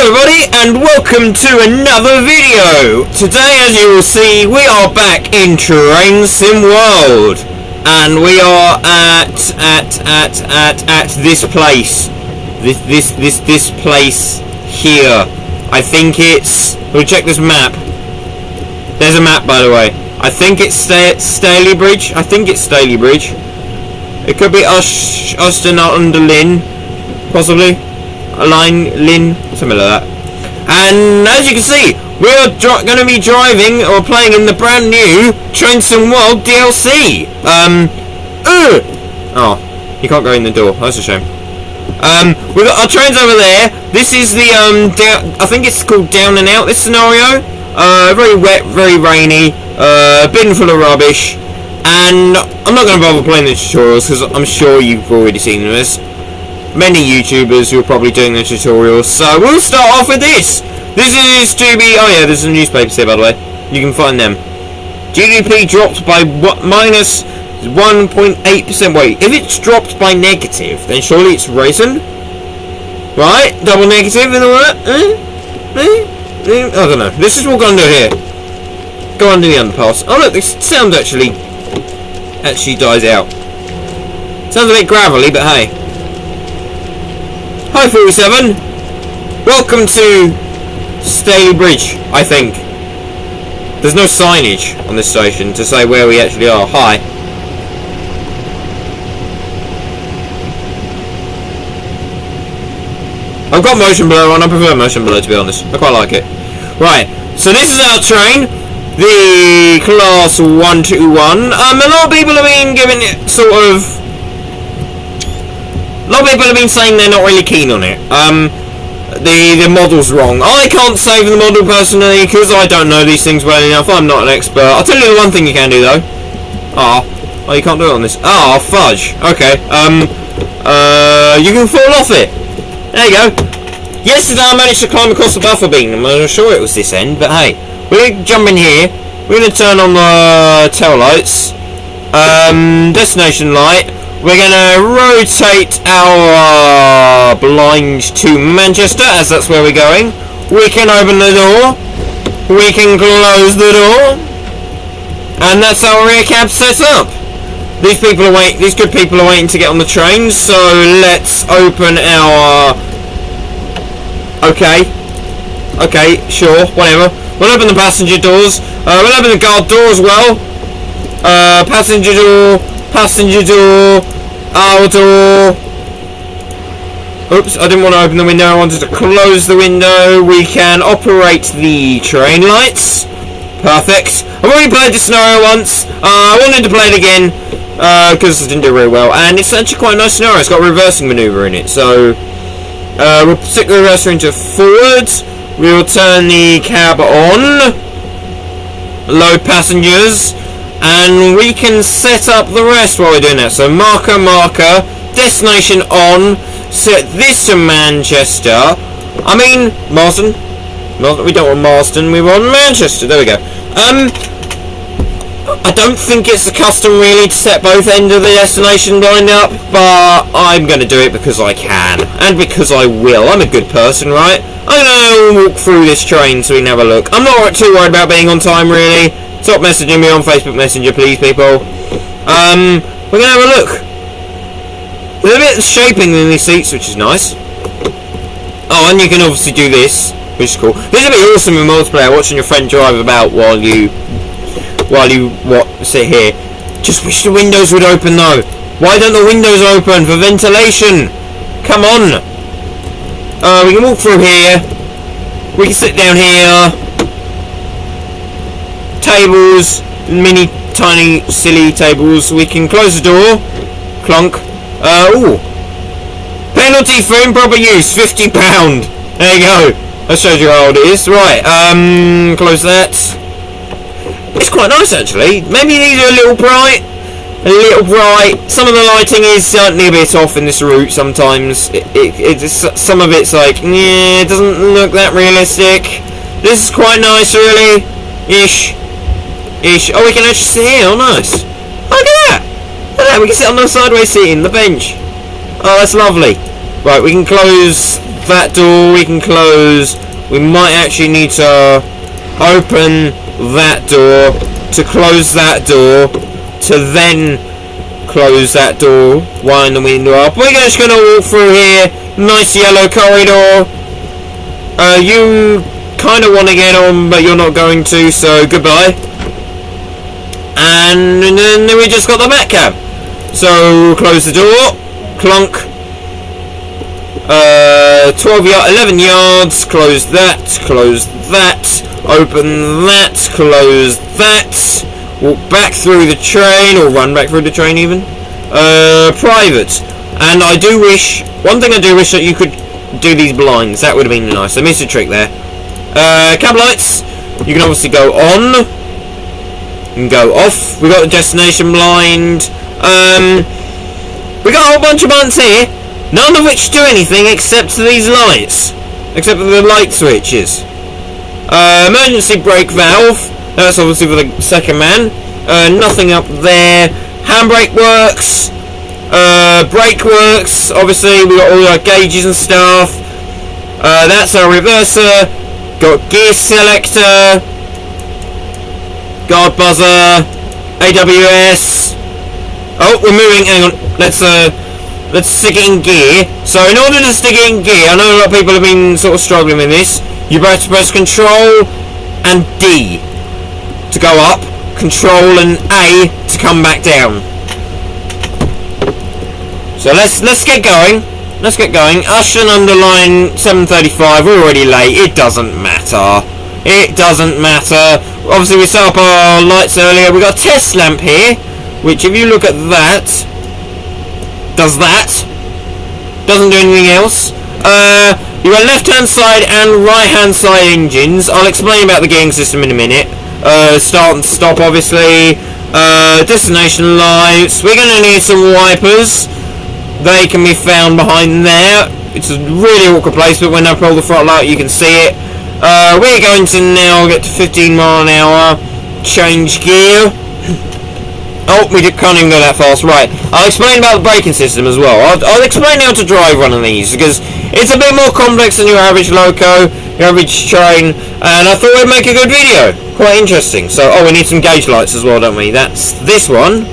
everybody, and welcome to another video. Today, as you will see, we are back in TransPennine World, and we are at this place. This place here. I think it's. We'll check this map. There's a map, by the way. I think it's Staley Bridge. I think it's Staley Bridge. It could be Austin under Lynn, possibly. Lynn, something like that. And as you can see, we are going to be driving or playing in the brand new TransPennine World DLC. Oh, you can't go in the door. That's a shame. We've got our trains over there. This is the I think it's called Down and Out. This scenario, very wet, very rainy, bin full of rubbish, and I'm not going to bother playing the tutorials because I'm sure you've already seen this. Many YouTubers who are probably doing the tutorials, so we'll start off with this. This is to be. Oh yeah, there's some newspapers here, by the way. You can find them. GDP dropped by minus 1.8%. Wait, if it's dropped by negative, then surely it's risen, right? Double negative and all that. I don't know. This is what we're gonna do here. Go under the underpass. Oh look, this sound actually dies out. Sounds a bit gravelly, but hey. Hi 47, welcome to Staley Bridge, I think. There's no signage on this station to say where we actually are. Hi. I've got motion blur on, I prefer motion blur to be honest, I quite like it. Right, so this is our train, the class 121. A lot of people have been giving it sort of... A lot of people have been saying they're not really keen on it. The model's wrong. I can't save the model personally because I don't know these things well enough. I'm not an expert. I'll tell you the one thing you can do though. Oh, you can't do it on this. Oh, fudge. Okay. You can fall off it. There you go. Yesterday I managed to climb across the buffer beam. I'm sure it was this end, but hey, we're gonna jump in here. We're gonna turn on the tail lights. Destination light. We're going to rotate our blind to Manchester, as that's where we're going. We can open the door. We can close the door. And that's our rear cab set up. These good people are waiting to get on the train, so let's open our... Okay, sure, whatever. We'll open the passenger doors. We'll open the guard door as well. Passenger door, our door. Oops, I didn't want to open the window, I wanted to close the window. We can operate the train lights. Perfect. I've already played this scenario once. I wanted to play it again because I didn't do very well, and it's actually quite a nice scenario. It's got a reversing manoeuvre in it, so we'll stick the reverser into forward. We will turn the cab on, load passengers, and we can set up the rest while we're doing that. So marker, destination on, set this to Manchester. I mean, Marston. We don't want Marston, we want Manchester. There we go. I don't think it's a custom really to set both ends of the destination lined up, but I'm going to do it because I can, and because I will. I'm a good person, right? I'm going to walk through this train so we can have a look. I'm not too worried about being on time, really. Stop messaging me on Facebook Messenger, please, people. We're going to have a look. There's a bit of shaping in these seats, which is nice. Oh, and you can obviously do this, which is cool. This would be awesome in multiplayer, watching your friend drive about while you sit here. Just wish the windows would open, though. Why don't the windows open for ventilation? Come on. We can walk through here. We can sit down here. Tables, mini tiny silly tables. We can close the door. Clunk. Ooh. Penalty for improper use, £50. There you go. That shows you how old it is. Right, close that. It's quite nice actually. Maybe these are a little bright. Some of the lighting is certainly a bit off in this route sometimes. Some of it's like, yeah, it doesn't look that realistic. This is quite nice really. Ish. Oh, we can actually sit here. Oh, nice. Oh, look at that. Look at that. We can sit on the sideways seat in the bench. Oh, that's lovely. Right, we can close that door we can close. We might actually need to open that door to close that door to then close that door, wind the window up. We're just going to walk through here. Nice yellow corridor. You kind of want to get on, but you're not going to, so goodbye. And then we just got the Batcab. So close the door. Clunk. 11 yards. Close that. Close that. Open that. Close that. Walk back through the train, or run back through the train even. Private. And I do wish, one thing I do wish that you could do these blinds. That would have been nice. I missed a trick there. Cab lights. You can obviously go on and go off. We got the destination blind. We got a whole bunch of buttons here, none of which do anything except these lights, except for the light switches. Emergency brake valve. That's obviously for the second man. Nothing up there. Handbrake works. Brake works. Obviously, we got all our gauges and stuff. That's our reverser. Got gear selector. Guard buzzer. AWS. Oh, we're moving. Hang on. Let's stick it in gear. So, in order to stick it in gear, I know a lot of people have been sort of struggling with this. You have to press Control and D to go up, Control and A to come back down. So let's get going. Let's get going. Ashton underline 7:35. We're already late. It doesn't matter. It doesn't matter. Obviously, we set up our lights earlier. We got a test lamp here, which, if you look at that, does that. Doesn't do anything else. You got left-hand side and right-hand side engines. I'll explain about the gearing system in a minute. Start and stop, obviously. Destination lights. We're going to need some wipers. They can be found behind there. It's a really awkward place, but when I pull the throttle out, you can see it. We're going to now get to 15 mile an hour. Change gear. Oh, we can't even go that fast. Right, I'll explain about the braking system as well. I'll explain how to drive one of these, because it's a bit more complex than your average loco, your average train, and I thought it'd make a good video. Quite interesting. So, we need some gauge lights as well, don't we? That's this one.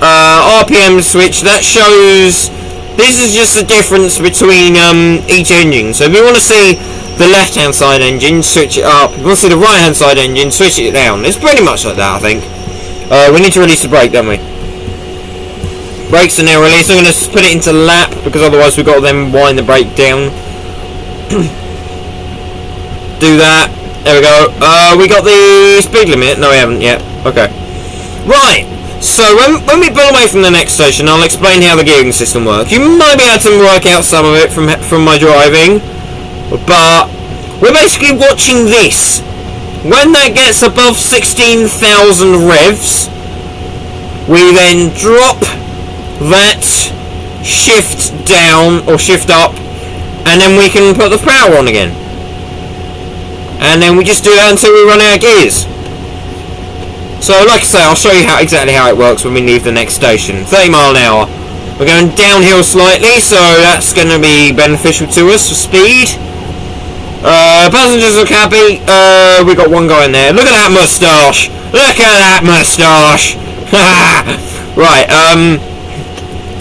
RPM switch, that shows, this is just the difference between each engine. So if you want to see the left hand side engine, switch it up. If you want to see the right hand side engine, switch it down. It's pretty much like that, I think. We need to release the brake, don't we? Brakes are now released. I'm going to put it into lap, because otherwise we've got to then wind the brake down. Do that. There we go. We got the speed limit. No, we haven't yet. Okay. Right. So when we pull away from the next station, I'll explain how the gearing system works. You might be able to work out some of it from my driving, but we're basically watching this. When that gets above 16,000 revs, we then drop that, shift down or shift up, and then we can put the power on again. And then we just do that until we run out of gears. So, like I say, I'll show you exactly how it works when we leave the next station. 30 mile an hour. We're going downhill slightly, so that's going to be beneficial to us for speed. Passengers look happy. We got one guy in there. Look at that moustache. Look at that moustache. Right.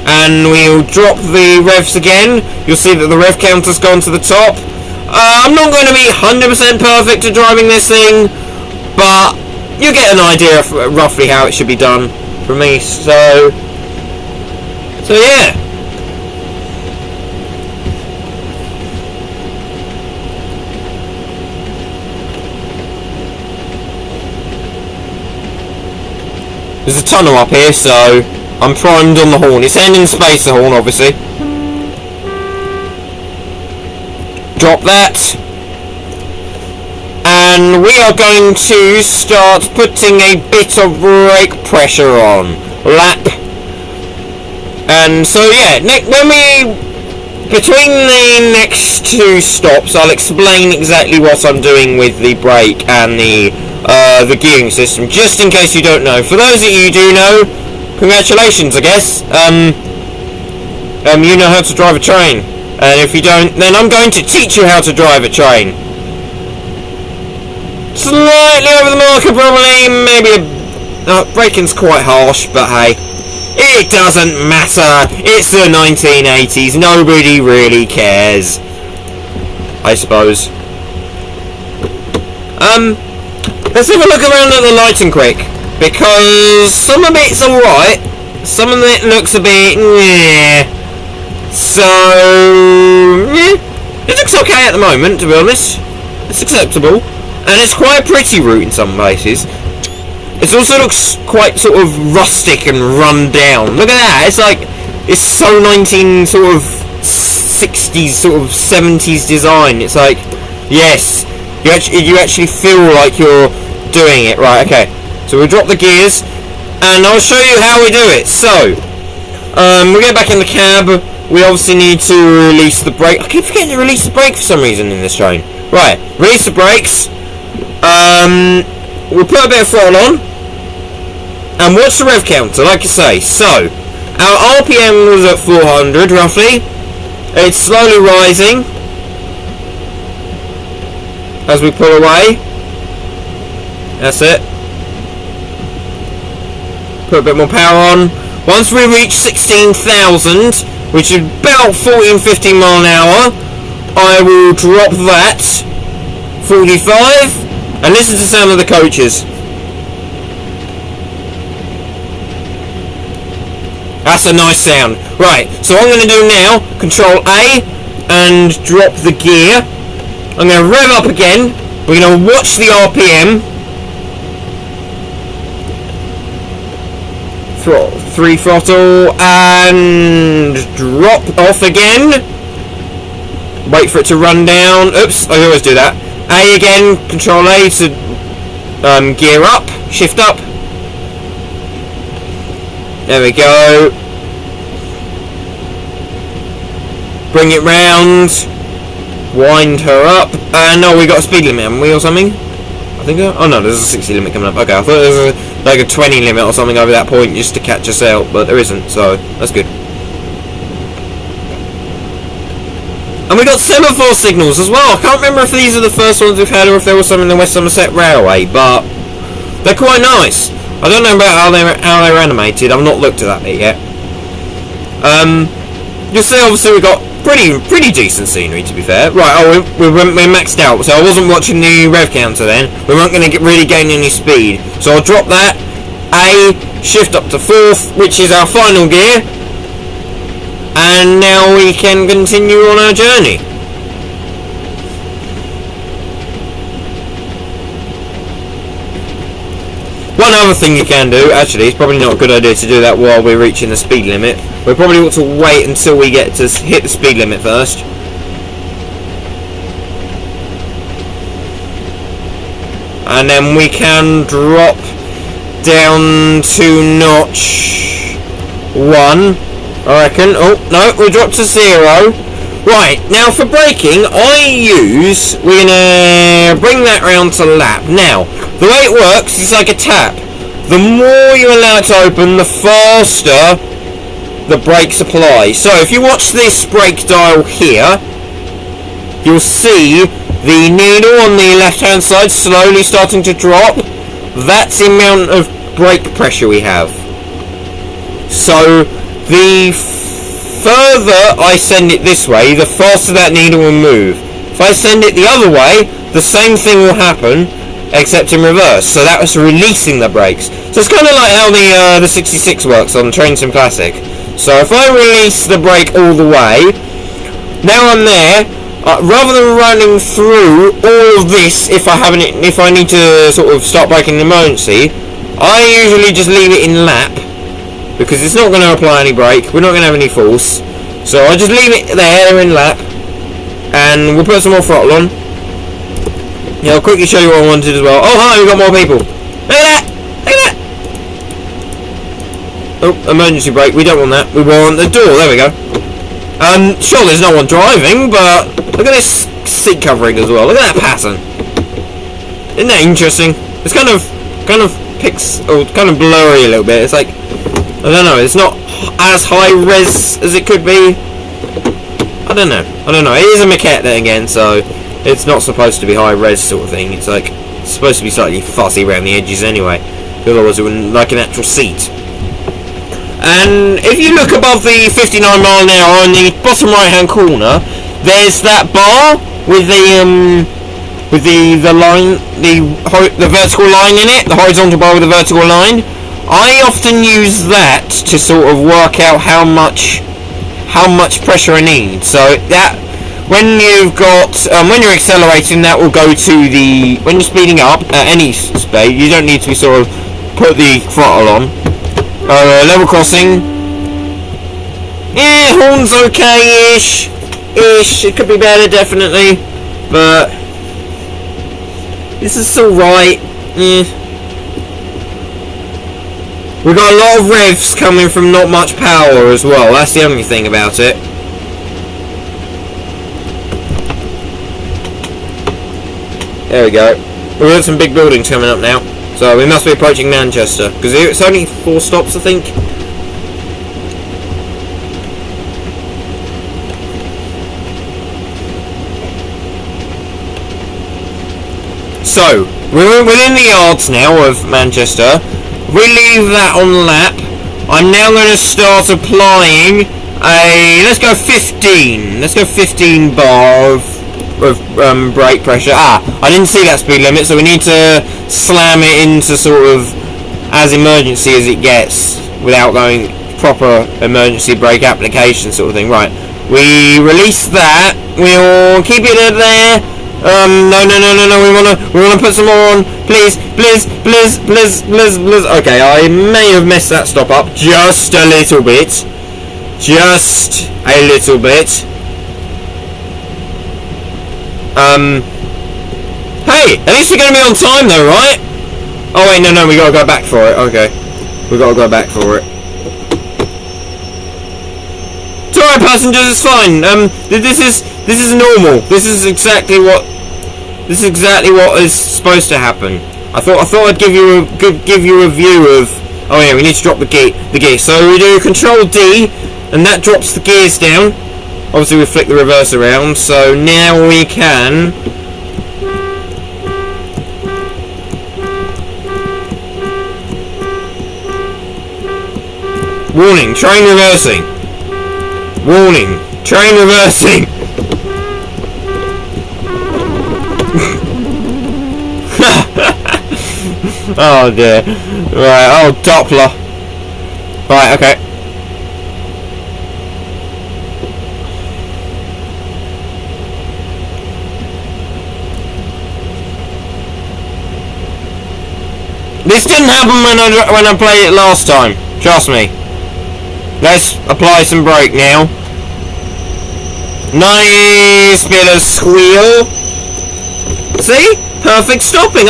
And we'll drop the revs again. You'll see that the rev counter's gone to the top. I'm not going to be 100% perfect at driving this thing, but you get an idea of roughly how it should be done from me. So yeah. There's a tunnel up here, so I'm primed on the horn. It's ending space, the horn, obviously. Drop that. And we are going to start putting a bit of brake pressure on. Lap. And so, yeah, between the next two stops, I'll explain exactly what I'm doing with the brake and the gearing system, just in case you don't know. For those of you who do know, congratulations, I guess. You know how to drive a train. And if you don't, then I'm going to teach you how to drive a train. Slightly over the marker, probably. Maybe braking's quite harsh, but hey, it doesn't matter. It's the 1980s. Nobody really cares, I suppose. Let's have a look around at the lighting quick, because some of it's alright, some of it looks a bit so it looks okay at the moment, to be honest. It's acceptable, and it's quite a pretty route in some places. It also looks quite sort of rustic and run down. Look at that, it's like, it's so 19 sort of 60s, sort of 70s design. It's like, yes, you actually feel like you're doing it. Right, okay, so we'll drop the gears and I'll show you how we do it. So we'll get back in the cab. We obviously need to release the brake. I keep forgetting to release the brake for some reason in this train. Right, release the brakes. We'll put a bit of throttle on and watch the rev counter, like I say. So our RPM was at 400 roughly. It's slowly rising as we pull away. That's it. Put a bit more power on. Once we reach 16,000, which is about 14-15 mile an hour, I will drop that 45 and listen to the sound of the coaches. That's a nice sound. Right, so what I'm going to do now, Control A and drop the gear. I'm going to rev up again. We're going to watch the RPM. 3 throttle and drop off again. Wait for it to run down. Oops, I always do that. A again, Control A to gear up, shift up. There we go. Bring it round. Wind her up. No, we got a speed limit, haven't we, or something? I think. Oh no, there's a 60 limit coming up. Okay, I thought there was like a 20 limit or something over that point just to catch us out, but there isn't, so that's good. And we got semaphore signals as well. I can't remember if these are the first ones we've had or if there was some in the West Somerset Railway, but they're quite nice. I don't know about how they're animated. I've not looked at that bit yet. You'll see, obviously we got pretty decent scenery, to be fair. Right, we're maxed out, so I wasn't watching the rev counter then. We weren't going to really gain any speed, so I'll drop that. A, shift up to 4th, which is our final gear, and now we can continue on our journey. One other thing you can do, actually, it's probably not a good idea to do that while we're reaching the speed limit. We probably ought to wait until we get to hit the speed limit first. And then we can drop down to notch 1, I reckon. Oh, no, we dropped to 0. Right, now for braking, we're going to bring that round to lap. Now, the way it works is like a tap. The more you allow it to open, the faster the brakes apply. So if you watch this brake dial here, you'll see the needle on the left hand side slowly starting to drop. That's the amount of brake pressure we have. So the further I send it this way, the faster that needle will move. If I send it the other way, the same thing will happen, except in reverse. So that was releasing the brakes. So it's kind of like how the 66 works on Train Sim Classic. So if I release the brake all the way, now I'm there. Rather than running through all of this, if I need to sort of start braking in emergency, I usually just leave it in lap, because it's not going to apply any brake. We're not going to have any force, so I just leave it there in lap, and we'll put some more throttle on. Yeah, I'll quickly show you what I wanted as well. Oh hi, we've got more people. Look at that! Look at that! Oh, emergency brake. We don't want that. We want the door. There we go. Sure, there's no one driving, but look at this seat covering as well. Look at that pattern. Isn't that interesting? It's kind of kind of blurry a little bit. It's like, I don't know, it's not as high res as it could be. I don't know. It is a maquette then again, so it's not supposed to be high res sort of thing. It's like it's supposed to be slightly fuzzy around the edges anyway. Otherwise it wouldn't like an actual seat. And if you look above the 59 mile an hour in the bottom right hand corner, there's that bar with the line, the vertical line in it, the horizontal bar with the vertical line. I often use that to sort of work out how much pressure I need. So that when you've got when you're accelerating, that will go to the when you're speeding up at any speed. You don't need to be sort of put the throttle on. Level crossing. Yeah, horn's okay-ish. It could be better, definitely. But this is still right. We've got a lot of revs coming from not much power as well. That's the only thing about it. There we go. We've got some big buildings coming up now. So we must be approaching Manchester. Because it's only 4 stops, I think. So, we're within the yards now of Manchester. We leave that on lap. I'm now going to start applying a, let's go 15 bar of brake pressure. I didn't see that speed limit, so we need to slam it into sort of as emergency as it gets without going proper emergency brake application sort of thing. Right, we release that. We'll keep it there. No. We wanna put some more on. Please. Okay, I may have messed that stop up just a little bit. Hey, at least we're gonna be on time though, right? Oh wait, no, we gotta go back for it. Okay, we gotta go back for it. It's alright, passengers. It's fine. This is normal. This is exactly what is supposed to happen. I thought I'd give you a view of. Oh yeah, we need to drop the gear. So we do Control D, and that drops the gears down. Obviously, we flick the reverse around. So now we can. Warning: train reversing. Warning: train reversing. Oh dear. Right, oh Doppler. Right, okay. This didn't happen when I played it last time. Trust me. Let's apply some brake now. Nice bit of squeal. See? Perfect stopping.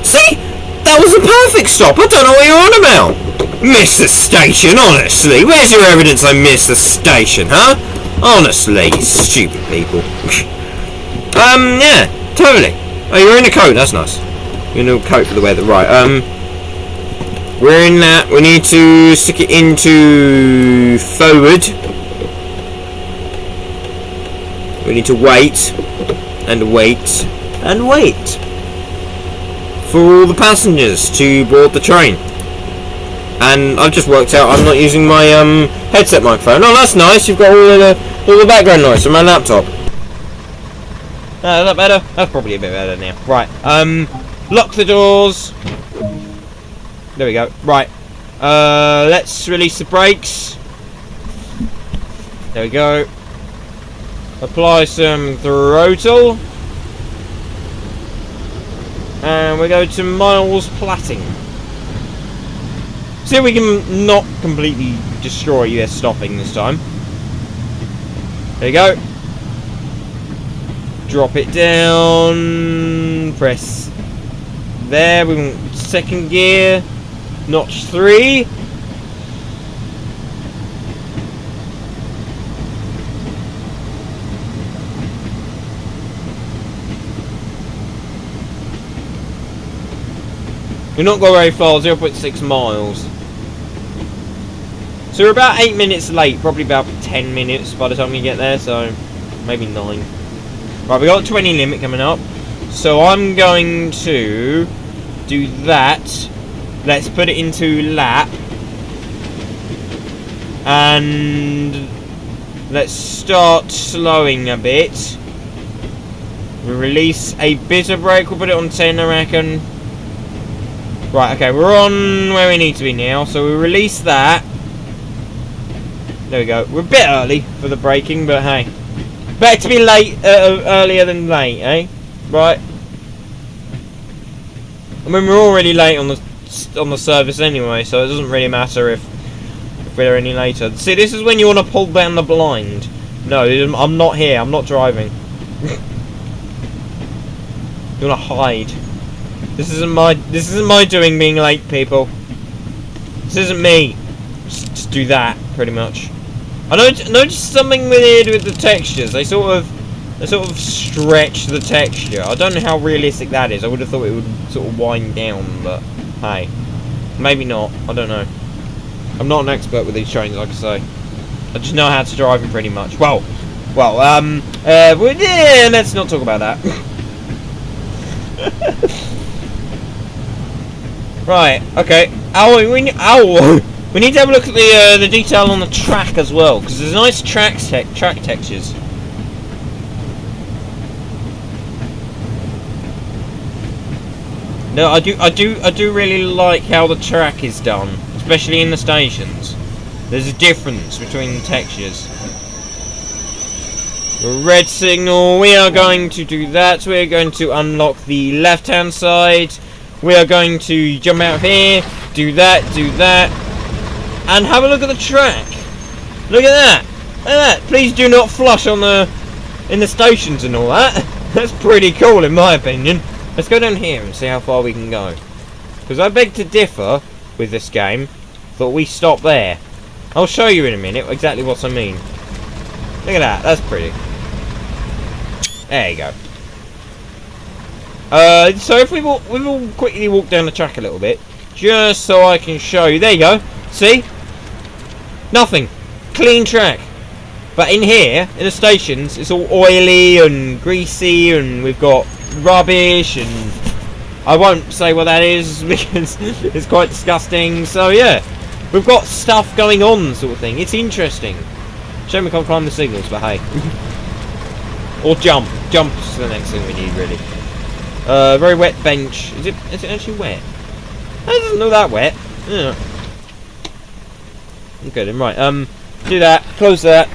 See? That was a perfect stop. I don't know what you're on about. Missed the station, honestly. Where's your evidence I missed the station, huh? Honestly, stupid people. Yeah, totally. Oh, you're in a coat. That's nice. You're in a coat for the weather. Right, we're in that. We need to stick it into forward. We need to wait. And wait. And wait. For all the passengers to board the train. And I've just worked out I'm not using my headset microphone. Oh, that's nice. You've got all the background noise from my laptop. Is that better? That's probably a bit better now. Right. Lock the doors. There we go. Right. Let's release the brakes. There we go. Apply some throttle. And we go to miles platting. See if we can not completely destroy US stopping this time. There you go. Drop it down. Press there. We can second gear. Notch 3. We're not going very far, 0.6 miles. So we're about 8 minutes late, probably about 10 minutes by the time we get there, so maybe 9. Right, we got a 20 limit coming up. So I'm going to do that. Let's put it into lap. And let's start slowing a bit. We release a bit of brake. We'll put it on 10, I reckon. Right, okay, we're on where we need to be now. So we release that. There we go. We're a bit early for the braking, but hey. Better to be late, earlier than late, eh? Right. I mean, we're already late on the service anyway, so it doesn't really matter if we're any later. See, this is when you want to pull down the blind. No, I'm not here. I'm not driving. You want to hide. This isn't my doing being late, people. This isn't me. Just do that, pretty much. I noticed something weird with the textures. They sort of stretch the texture. I don't know how realistic that is. I would have thought it would sort of wind down, but hey, maybe not. I don't know. I'm not an expert with these trains, like I say. I just know how to drive them pretty much. Well, yeah, let's not talk about that. Right, okay. We need to have a look at the detail on the track as well, because there's nice track textures. No, I do really like how the track is done, especially in the stations. There's a difference between the textures. Red signal. We are going to do that. We are going to unlock the left-hand side. We are going to jump out of here. Do that. And have a look at the track. Look at that. Look at that. Please do not flush in the stations and all that. That's pretty cool in my opinion. Let's go down here and see how far we can go. Because I beg to differ with this game. Thought we stop there. I'll show you in a minute exactly what I mean. Look at that. That's pretty. There you go. So if we will quickly walk down the track a little bit, just so I can show you. There you go. See? Nothing. Clean track. But in here, in the stations, it's all oily and greasy, and we've got rubbish, and I won't say what that is because it's quite disgusting. So yeah, we've got stuff going on, sort of thing. It's interesting. Shame we can't climb the signals, but hey. Or jump. Jump's the next thing we need, really. Very wet bench. Is it actually wet? It doesn't look that wet. Yeah. Okay then, right. Do that. Close that.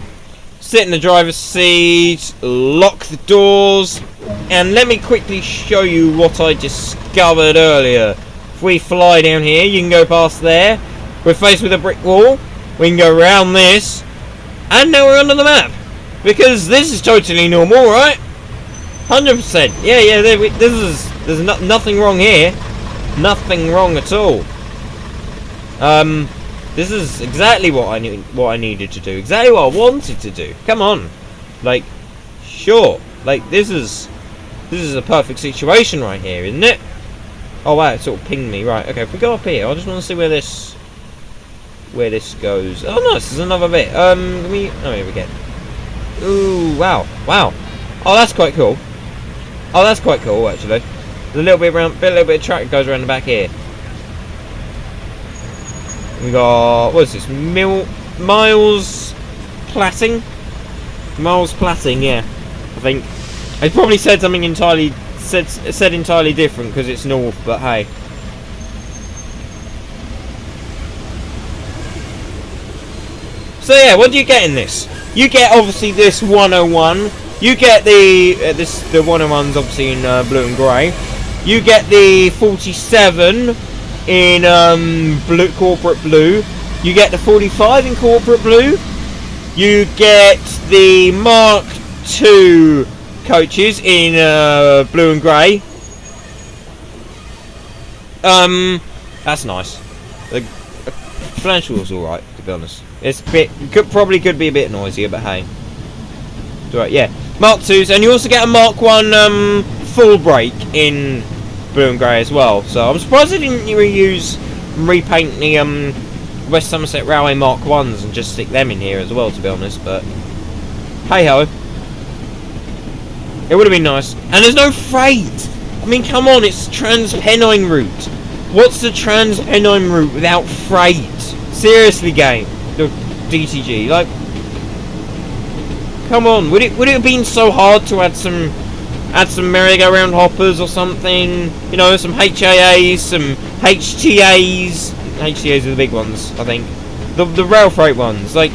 Sit in the driver's seat. Lock the doors. And let me quickly show you what I discovered earlier. If we fly down here, you can go past there. We're faced with a brick wall. We can go around this. And now we're under the map. Because this is totally normal, right? 100%. Yeah, there's nothing wrong here. Nothing wrong at all. This is exactly what I needed to do. Exactly what I wanted to do. Come on. Like, sure. Like, this is a perfect situation right here, isn't it? Oh wow, it sort of pinged me. Right, okay, if we go up here, I just want to see where this goes. Oh nice, there's another bit. Oh here we go. Ooh, wow. Oh, that's quite cool. Oh, that's quite cool actually. There's a little bit of track that goes around the back here. We got, what is this? Miles Platting? Miles Platting, yeah. I think. I probably said something entirely different because it's north, but hey. So yeah, what do you get in this? You get obviously this 101. You get the 101's obviously in blue and grey. You get the 47 in corporate blue. You get the 45 in corporate blue. You get the Mark II coaches in blue and grey. That's nice. The financial's all right, to be honest. It's a bit could be a bit noisier, but hey. Right, yeah. Mark II's, and you also get a Mark 1 full brake in blue and grey as well. So I'm surprised they didn't repaint the West Somerset Railway Mark 1s and just stick them in here as well, to be honest. But hey ho. It would have been nice. And there's no freight. I mean, come on, it's TransPennine route. What's the TransPennine route without freight? Seriously, game. The DTG, like, come on. Would it have been so hard to add some merry-go-round hoppers or something? You know, some HAAs, some HTAs. HTAs are the big ones, I think. The rail freight ones, like,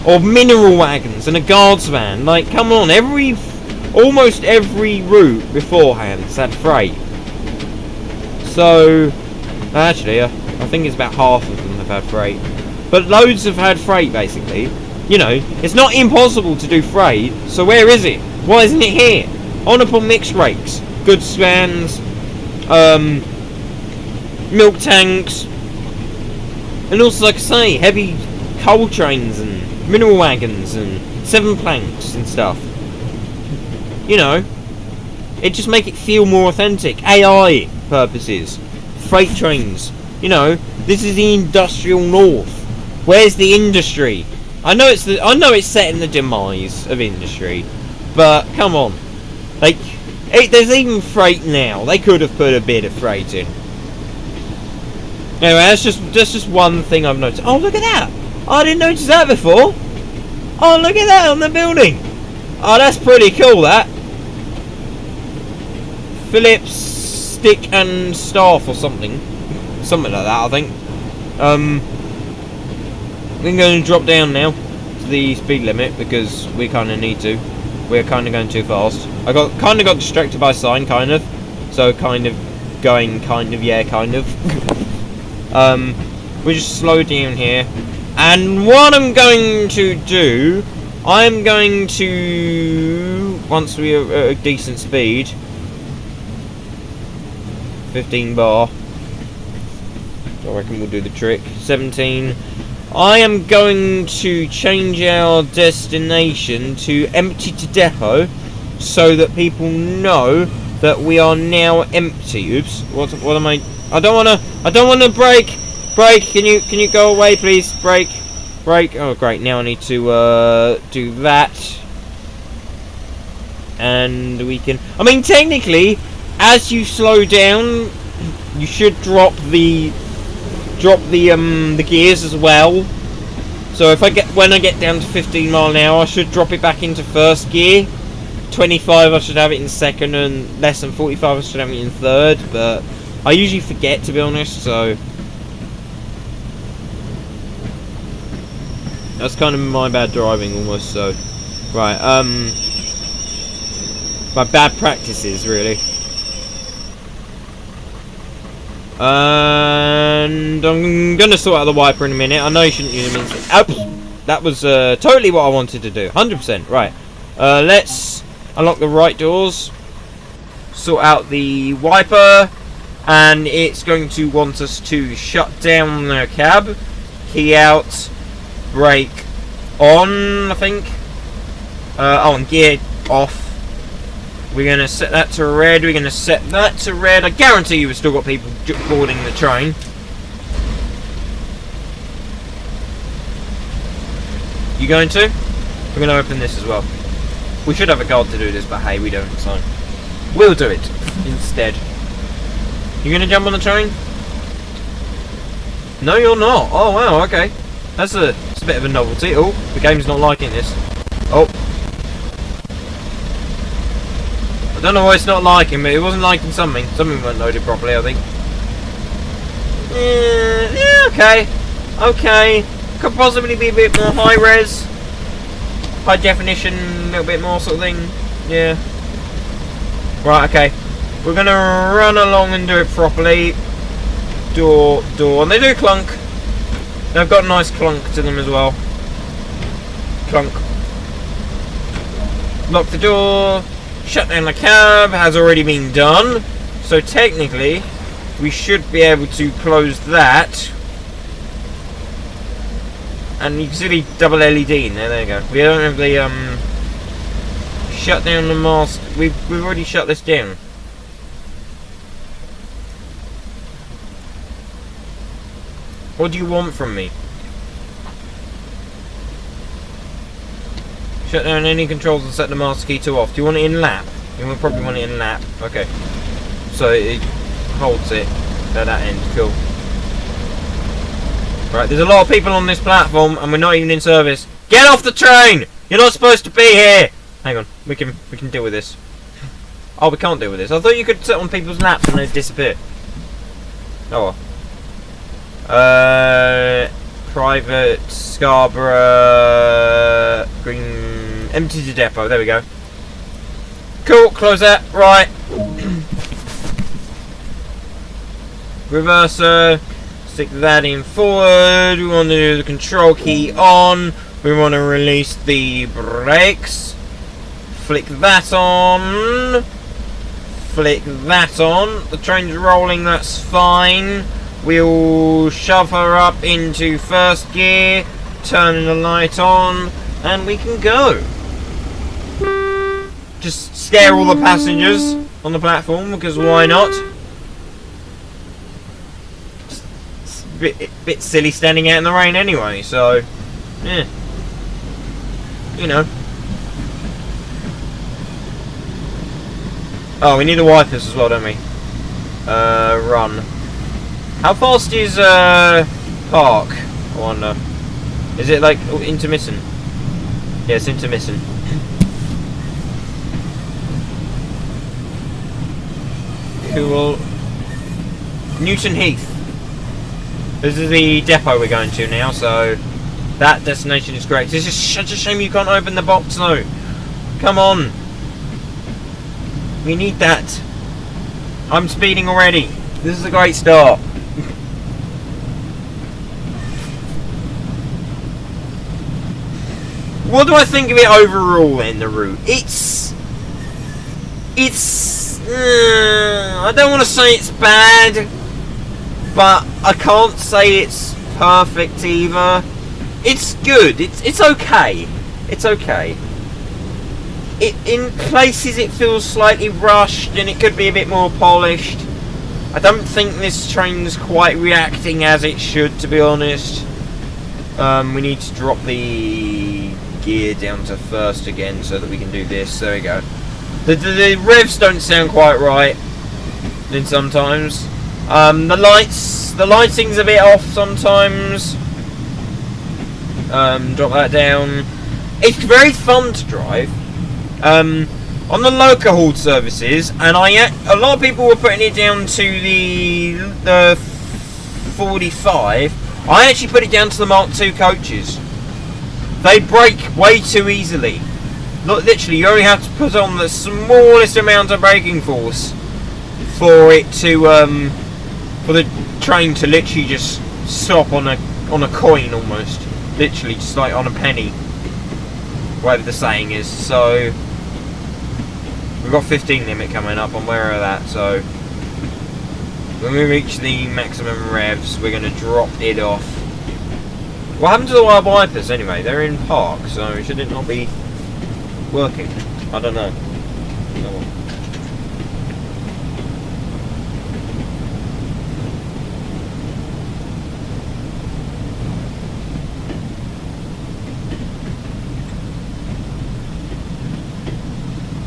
or mineral wagons and a guards van. Like, come on, almost every route beforehand has had freight. So, actually, I think it's about half of them have had freight. But loads have had freight, basically. You know, it's not impossible to do freight, so where is it? Why isn't it here? Honourable mixed rakes, goods vans, milk tanks, and also, like I say, heavy coal trains and mineral wagons and 7 planks and stuff. You know, it just make it feel more authentic. AI purposes, freight trains. You know, this is the industrial north. Where's the industry? I know it's set in the demise of industry, but come on, like, there's even freight now. They could have put a bit of freight in. Anyway, that's just one thing I've noticed. Oh, look at that! I didn't notice that before. Oh, look at that on the building. Oh, that's pretty cool. That Phillips stick and staff or something like that. I think. We're going to drop down now to the speed limit because we kind of need to. We're kind of going too fast. I kind of got distracted by a sign, kind of. So kind of going, kind of, yeah, kind of. We just slow down here. And what I'm going to do, I'm going to, once we are at a decent speed, 15 bar, I reckon we'll do the trick, 17, I am going to change our destination to empty to depot, so that people know that we are now empty. Oops, what am I don't wanna brake, can you go away please, brake, oh great, now I need to do that, and we can, I mean technically, as you slow down, you should drop the gears as well. So when I get down to 15 mile an hour, I should drop it back into first gear. 25 I should have it in second, and less than 45 I should have it in third, but I usually forget, to be honest, so that's kind of my bad driving almost. So right, my bad practices really. And I'm gonna sort out the wiper in a minute. I know you shouldn't use them. Oops, that was totally what I wanted to do. 100%. Right. Let's unlock the right doors. Sort out the wiper, and it's going to want us to shut down the cab. Key out. Brake on. I think. And gear off. We're going to set that to red. We're going to set that to red. I guarantee you we've still got people boarding the train. You going to? We're going to open this as well. We should have a guard to do this, but hey, we don't, so we'll do it instead. You going to jump on the train? No, you're not. Oh, wow, okay. That's a bit of a novelty. Oh, the game's not liking this. Oh. I don't know why it's not liking, but it wasn't liking something. Something wasn't loaded properly, I think. Yeah, okay. Okay. Could possibly be a bit more high res. High definition, a little bit more sort of thing. Yeah. Right, okay. We're going to run along and do it properly. Door. And they do clunk. They've got a nice clunk to them as well. Clunk. Lock the door. Shut down the cab has already been done, so technically we should be able to close that. And you can see the double LED in there. There you go. We don't have the shut down the mask. We've already shut this down. What do you want from me? Shut down any controls and set the master key to off. Do you want it in lap? You will probably want it in lap. Okay. So it holds it at that end. Cool. Right, there's a lot of people on this platform and we're not even in service. Get off the train! You're not supposed to be here! Hang on, we can deal with this. Oh, we can't deal with this. I thought you could sit on people's laps and they'd disappear. Oh well. Private Scarborough Green empty the depot, there we go. Cool, close that, right. Reverser, stick that in forward. We want to do the control key on. We want to release the brakes. Flick that on. Flick that on. The train's rolling, that's fine. We'll shove her up into first gear, turning the light on, and we can go. Just scare all the passengers on the platform, because why not? It's a bit silly standing out in the rain anyway, so yeah. You know. Oh, we need the wipers as well, don't we? Run. How fast is park? I wonder. Is it like intermittent? Yeah, it's intermittent. Cool. Newton Heath. This is the depot we're going to now, so that destination is great. It's just such a shame you can't open the box though. Come on. We need that. I'm speeding already. This is a great start. What do I think of it overall in the route? It's I don't want to say it's bad, but I can't say it's perfect either. It's good. It's okay. It's okay. In places it feels slightly rushed and it could be a bit more polished. I don't think this train's quite reacting as it should, to be honest. We need to drop the gear down to first again so that we can do this. There we go. The revs don't sound quite right then sometimes. The lighting's a bit off sometimes. Drop that down. It's very fun to drive. On the local hauled services, and a lot of people were putting it down to the 45. I actually put it down to the Mark II coaches. They brake way too easily. Look, literally, you only have to put on the smallest amount of braking force for it to for the train to literally just stop on a coin almost, literally just like on a penny, whatever the saying is. So we've got 15 limit coming up. I'm aware of that. So when we reach the maximum revs, we're going to drop it off. What happened to the wire wipers anyway? They're in park, so should it not be working? I don't know. Come on.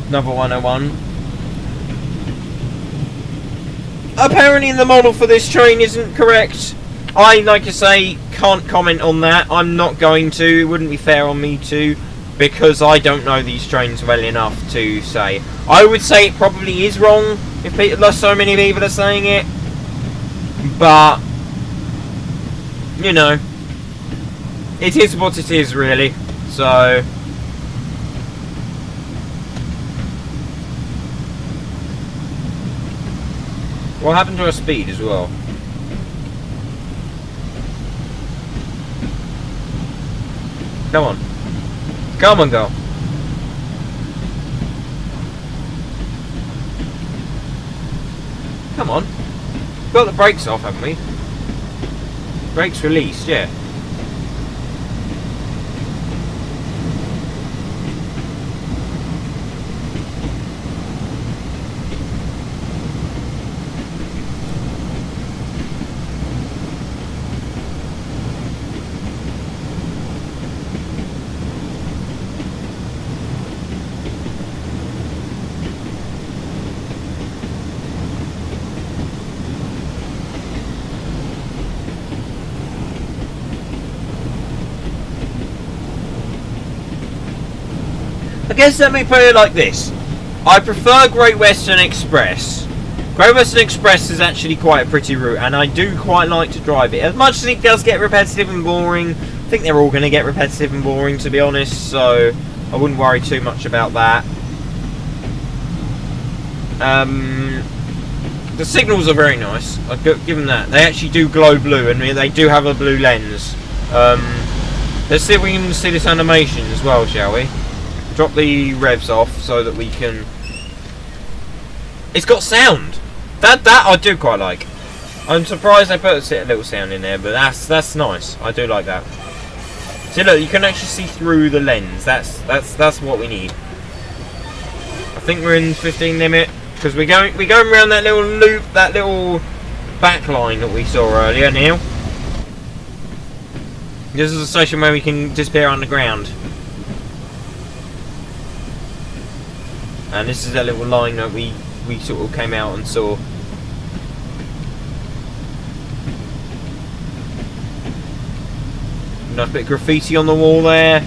Another 101. Apparently the model for this train isn't correct. I, like I say, can't comment on that. I'm not going to. It wouldn't be fair on me to, because I don't know these trains well enough to say. I would say it probably is wrong if so many people are saying it. But, you know, it is what it is, really. So what happened to our speed as well? Come on. Come on, go. Come on. We've got the brakes off, haven't we? Brakes released, yeah. I guess let me put it like this. I prefer Great Western Express. Great Western Express is actually quite a pretty route, and I do quite like to drive it. As much as it does get repetitive and boring, I think they're all going to get repetitive and boring, to be honest, so I wouldn't worry too much about that. The signals are very nice. I'll give them that. They actually do glow blue, and they do have a blue lens. Let's see if we can see this animation as well, shall we? Drop the revs off so that we can... It's got sound! That I do quite like. I'm surprised they put a little sound in there, but that's nice. I do like that. See, look, you can actually see through the lens. That's what we need. I think we're in 15 limit because we're going around that little loop, that little back line that we saw earlier. Now, this is a station where we can disappear underground, and this is that little line that we sort of came out and saw. Nice bit of graffiti on the wall there,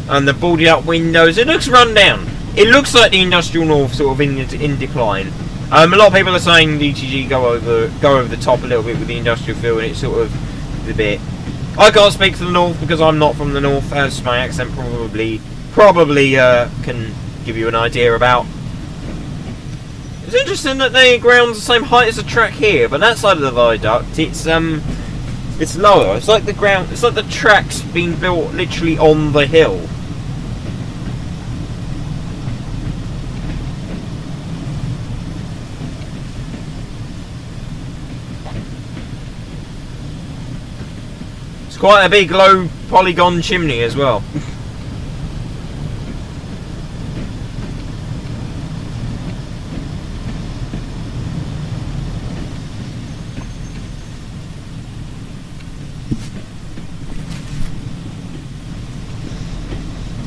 and the boarded up windows. It looks run down. It looks like the Industrial North sort of in decline. A lot of people are saying DTG go over the top a little bit with the industrial feel, and it's sort of a bit. I can't speak for the North because I'm not from the North, as my accent probably can give you an idea about. It's interesting that the ground's the same height as the track here, but that side of the viaduct, it's lower. It's like the ground. It's like the track's been built literally on the hill. It's quite a big low polygon chimney as well.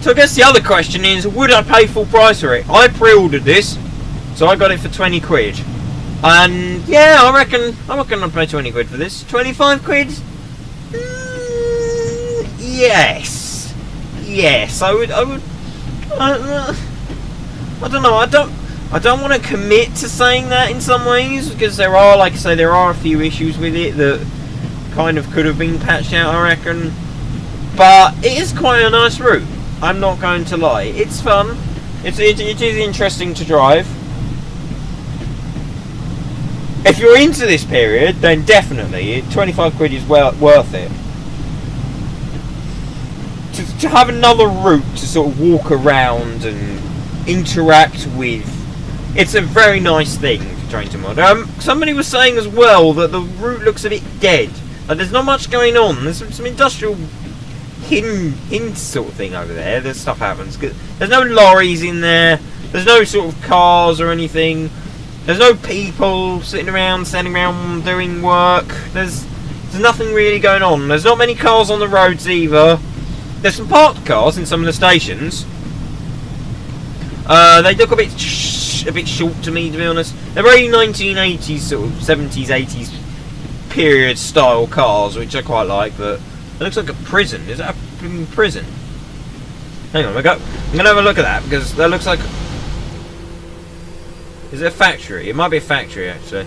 So I guess the other question is, would I pay full price for it? I pre-ordered this, so I got it for 20 quid. And yeah, I reckon I'd pay 20 quid for this. 25 quid? Yes, I would. I don't know. I don't want to commit to saying that in some ways, because there are, like I say, there are a few issues with it that kind of could have been patched out, I reckon. But it is quite a nice route. I'm not going to lie. It's fun. It is interesting to drive. If you're into this period, then definitely 25 quid is worth it. To have another route to sort of walk around and interact with, it's a very nice thing for Train to Mod. Somebody was saying as well that the route looks a bit dead. Like, there's not much going on. There's some industrial hidden sort of thing over there. There's stuff happens. There's no lorries in there. There's no sort of cars or anything. There's no people standing around doing work. There's nothing really going on. There's not many cars on the roads either. There's some parked cars in some of the stations. They look a bit short to me, to be honest. They're very 1980s, sort of 70s, 80s period style cars, which I quite like. But it looks like a prison. Is that a prison? Hang on, I'm gonna have a look at that, because that looks like. Is it a factory? It might be a factory, actually.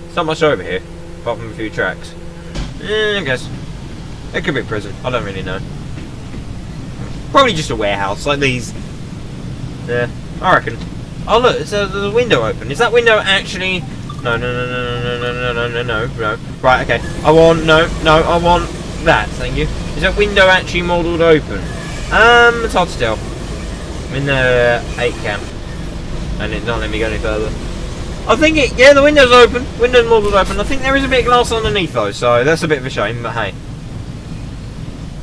There's not much over here, apart from a few tracks. I guess. It could be a prison. I don't really know. Probably just a warehouse, like these. Yeah, I reckon. Oh look, there's a window open. Is that window actually... No. Right, okay. I want that, thank you. Is that window actually modelled open? It's hard to tell. I'm in the 8 camp. And it's not letting me go any further. I think yeah, the window's open. Window's modelled open. I think there is a bit of glass underneath though, so that's a bit of a shame, but hey.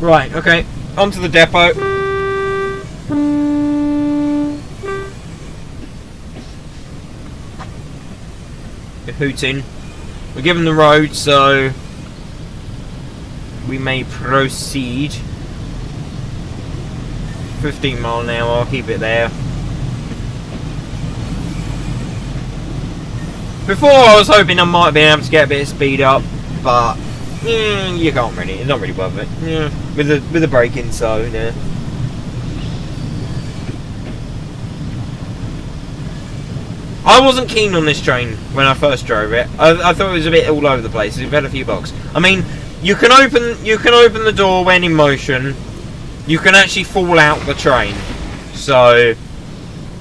Right, okay. On to the depot. We're hooting. We're given the road, so we may proceed. 15 mile an hour, I'll keep it there. Before I was hoping I might be able to get a bit of speed up, but you can't really. It's not really worth it. Yeah, with the braking, so yeah. I wasn't keen on this train when I first drove it. I thought it was a bit all over the place. It had a few bugs. I mean, you can open the door when in motion. You can actually fall out the train. So,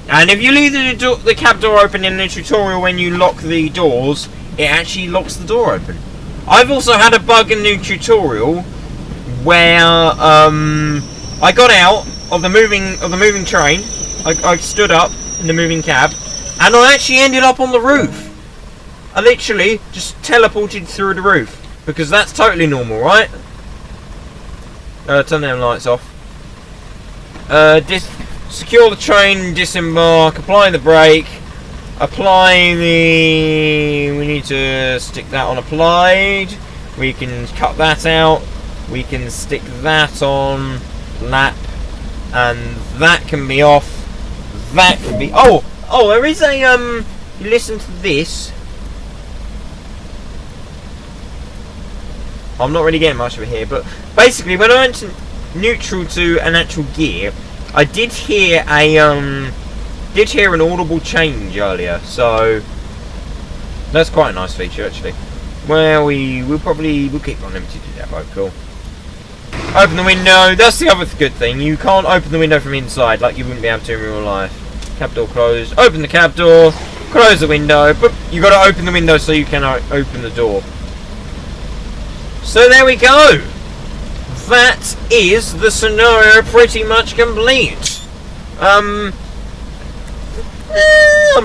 and if you leave the cab door open in the tutorial when you lock the doors, it actually locks the door open. I've also had a bug in the tutorial where I got out of the moving train. I stood up in the moving cab, and I actually ended up on the roof. I literally just teleported through the roof, because that's totally normal, right? Turn them lights off. Secure the train, disembark, apply the brake, apply the... We need to stick that on applied. We can cut that out. We can stick that on lap, and that can be off. That can be... Oh, there is a... You listen to this. I'm not really getting much of it here, but basically when I went to neutral to an actual gear, I did hear an audible change earlier, so that's quite a nice feature actually. Well, we'll keep on empty to that boat. Cool. Open the window. That's the other good thing. You can't open the window from inside like you wouldn't be able to in real life. Cab door closed. Open the cab door. Close the window. But you got to open the window so you can open the door. So there we go. That is the scenario pretty much complete. I'm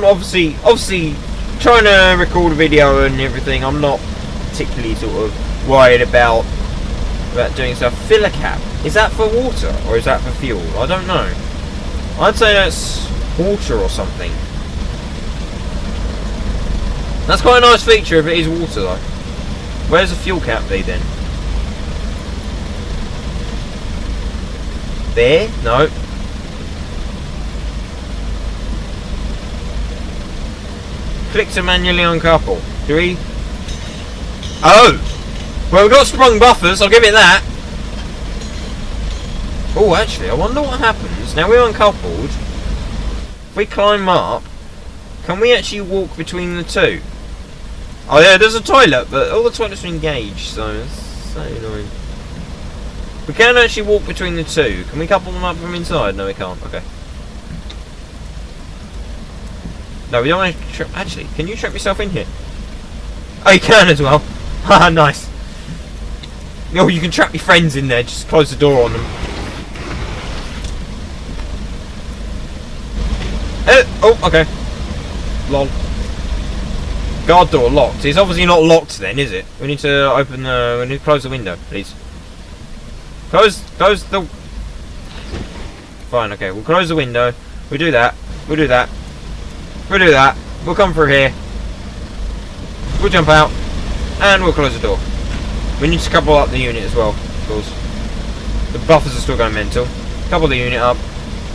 obviously trying to record a video and everything. I'm not particularly sort of worried about doing stuff. Filler cap. Is that for water or is that for fuel? I don't know. I'd say that's water or something. That's quite a nice feature if it is water though. Where's the fuel cap be then? There? No. Click to manually uncouple. Do we? Oh! Well, we've got sprung buffers, I'll give it that. Oh, actually, I wonder what happens. Now we're uncoupled. If we climb up, can we actually walk between the two? Oh yeah, there's a toilet, but all the toilets are engaged, so that's so annoying. We can actually walk between the two. Can we couple them up from inside? No, we can't. Okay. No, we don't want to trap. Actually, can you trap yourself in here? Oh, you can as well. Haha, nice. Oh, you can trap your friends in there. Just close the door on them. Oh, okay. Lol. Guard door locked. It's obviously not locked then, is it? We need to open the... We need to close the window, please. Close the... Fine, okay. We'll close the window. We'll do that. We'll do that. We'll do that. We'll come through here. We'll jump out. And we'll close the door. We need to couple up the unit as well, of course. The buffers are still going mental. Couple the unit up.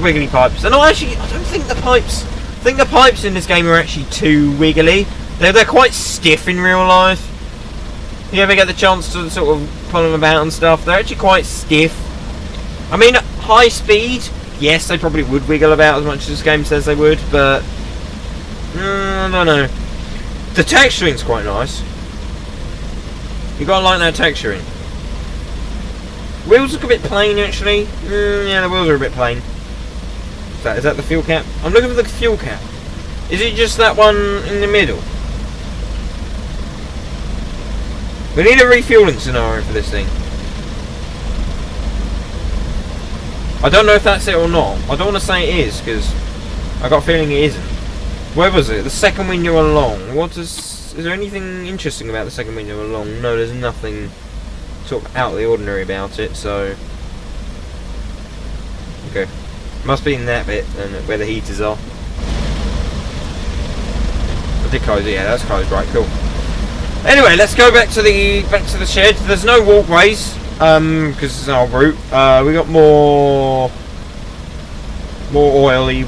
Wiggly pipes. They're not actually... I don't think the pipes... I think the pipes in this game are actually too wiggly. They're quite stiff in real life. If you ever get the chance to sort of pull them about and stuff, they're actually quite stiff. I mean, high speed, yes, they probably would wiggle about as much as this game says they would, but... I don't know. The texturing's quite nice. You gotta like that texturing. Wheels look a bit plain, actually. Yeah, the wheels are a bit plain. Is that the fuel cap? I'm looking for the fuel cap. Is it just that one in the middle? We need a refueling scenario for this thing. I don't know if that's it or not. I don't want to say it is, because I got a feeling it isn't. Where was it? The second window along. Is there anything interesting about the second window along? No, there's nothing sort of out of the ordinary about it, so... Okay. Must be in that bit, and where the heaters are. I did close it, yeah, that's closed, right, cool. Anyway, let's go back to the shed. There's no walkways, because it's our route. We got more oily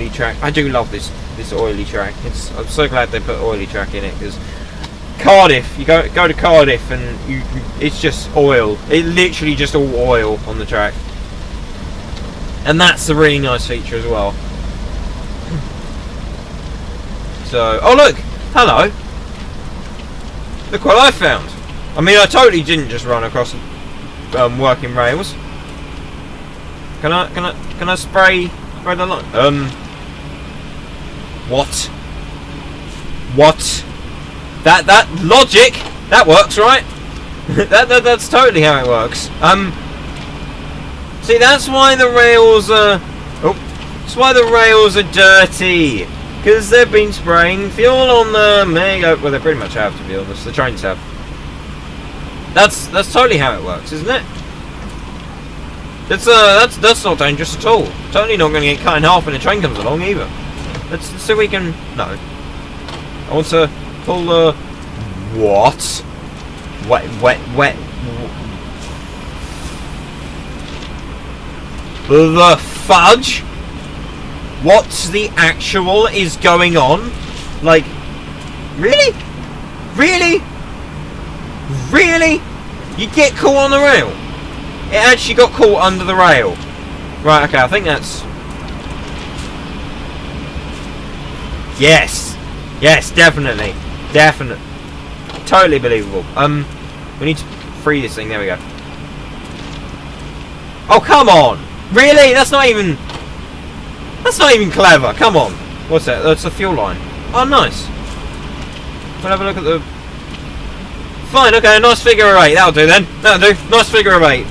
track. I do love this oily track. I'm so glad they put oily track in it, because Cardiff, you go to Cardiff and it's just oil. It literally just all oil on the track, and that's a really nice feature as well. So, oh look, hello. Look what I found. I mean, I totally didn't just run across working rails. Can I spray the line? What? What? That logic, that works, right? that's totally how it works. See, that's why the rails are. Oh, that's why the rails are dirty. Because they've been spraying fuel on them. There you go. Well, they pretty much have, to be honest. The trains have. That's totally how it works, isn't it? That's not dangerous at all. Totally not going to get cut in half when a train comes along either. Let's see if we can. No. I want to pull the. What? Wet. The fudge? What the actual is going on? Like, really? Really? Really? You get caught on the rail? It actually got caught under the rail. Right, okay, I think that's... Yes. Yes, definitely. Definitely. Totally believable. We need to free this thing. There we go. Oh, come on! Really? That's not even clever. Come on. What's that? That's a fuel line. Oh, nice. We'll have a look at the... Fine, okay, a nice figure of 8. That'll do then. That'll do. Nice figure of 8.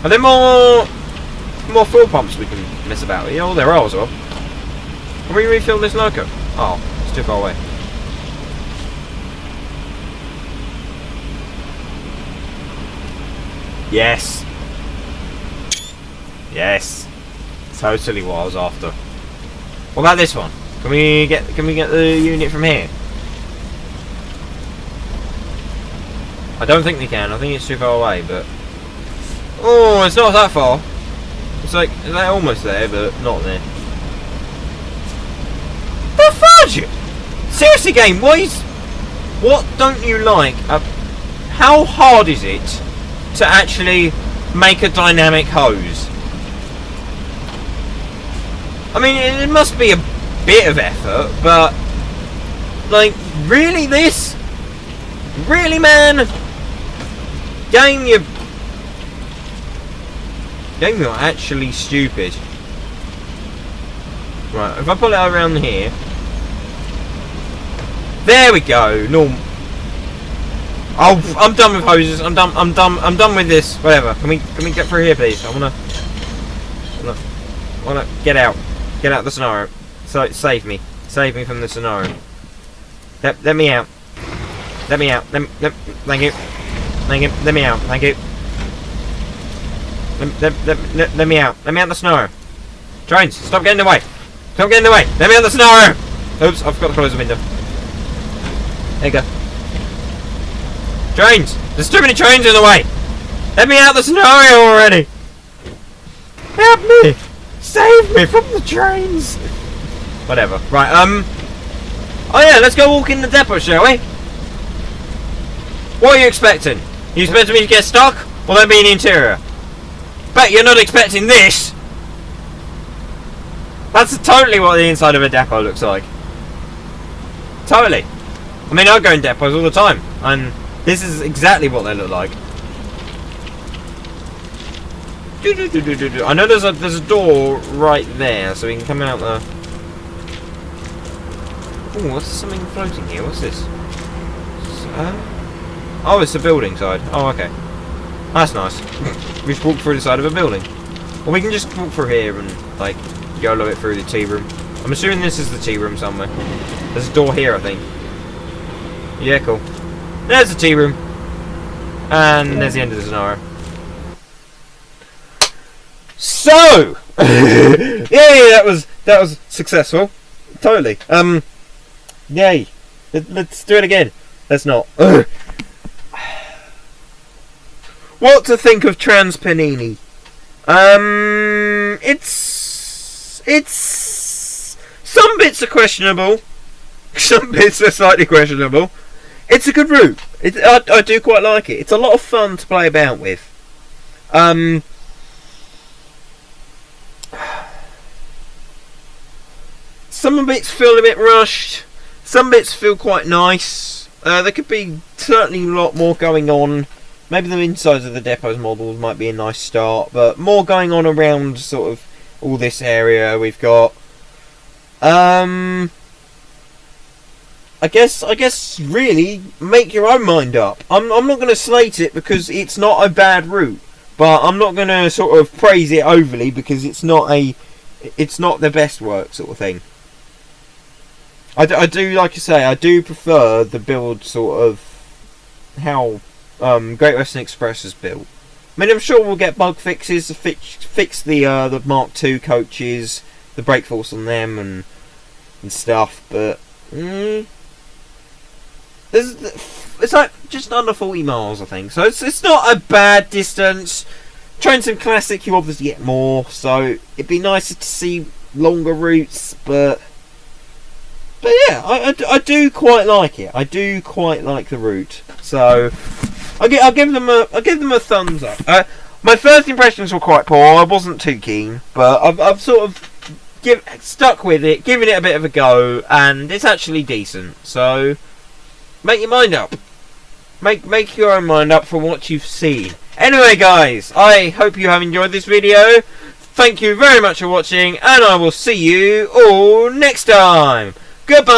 Are there more fuel pumps we can mess about with? Yeah, well, there are as well. Can we refill this loco? Oh, it's too far away. Yes. Yes. Totally what I was after. What about this one? Can we get the unit from here? I don't think we can. I think it's too far away, but oh, it's not that far. It's like they're almost there, but not there. The fudge! Seriously, game, what don't you like? How hard is it to actually make a dynamic hose? I mean, it must be a bit of effort, but like, really, this? Really, man? Game, you're actually stupid. Right, if I pull it around here, there we go. Normal. Oh, I'm done with hoses. I'm done with this. Whatever. Can we get through here, please? I wanna get out. Get out of the scenario. So save me from the scenario. Let me out. Let me out. Thank you. Let me out. Thank you. Let me out. Let me out the scenario. Trains, stop getting in the way. Stop getting in the way. Let me out the scenario. Oops, I forgot to close the window. There you go. Trains! There's too many trains in the way! Let me out the scenario already! Help me! Save me from the trains! Whatever. Right, oh yeah, let's go walk in the depot, shall we? What are you expecting? You expecting me to get stuck? Or let me in the interior? Bet you're not expecting this! That's totally what the inside of a depot looks like. Totally. I mean, I go in depots all the time, and this is exactly what they look like. I know there's a door right there, so we can come out there. Oh, what's something floating here? What's this? Oh, it's the building side. Oh, okay. That's nice. We just walk through the side of a building. Or we can just walk through here and, like, YOLO it through the tea room. I'm assuming this is the tea room somewhere. There's a door here, I think. Yeah, cool. There's the tea room. And there's the end of the scenario. So! Yay, that was successful. Totally. Yay. Let's do it again. Let's not. What to think of TransPennine? It's some bits are questionable. Some bits are slightly questionable. It's a good route. I do quite like it. It's a lot of fun to play about with. Some bits feel a bit rushed. Some bits feel quite nice. There could be certainly a lot more going on. Maybe the insides of the depots models might be a nice start, but more going on around sort of all this area. We've got I guess really make your own mind up. I'm not going to slate it because it's not a bad route, but I'm not going to sort of praise it overly because it's not the best work sort of thing. I do, like I say, I do prefer the build sort of how Great Western Express is built. I mean, I'm sure we'll get bug fixes to fix the Mark II coaches, the brake force on them and stuff, but it's like just under 40 miles, I think. So it's not a bad distance. TransPennine Classic, you obviously get more, so it'd be nicer to see longer routes, but yeah, I do quite like it. I do quite like the route. So I'll give them a thumbs up. My first impressions were quite poor. I wasn't too keen, but I've sort of stuck with it, giving it a bit of a go, and it's actually decent. So make your mind up. Make your own mind up from what you've seen. Anyway, guys, I hope you have enjoyed this video. Thank you very much for watching, and I will see you all next time. Goodbye.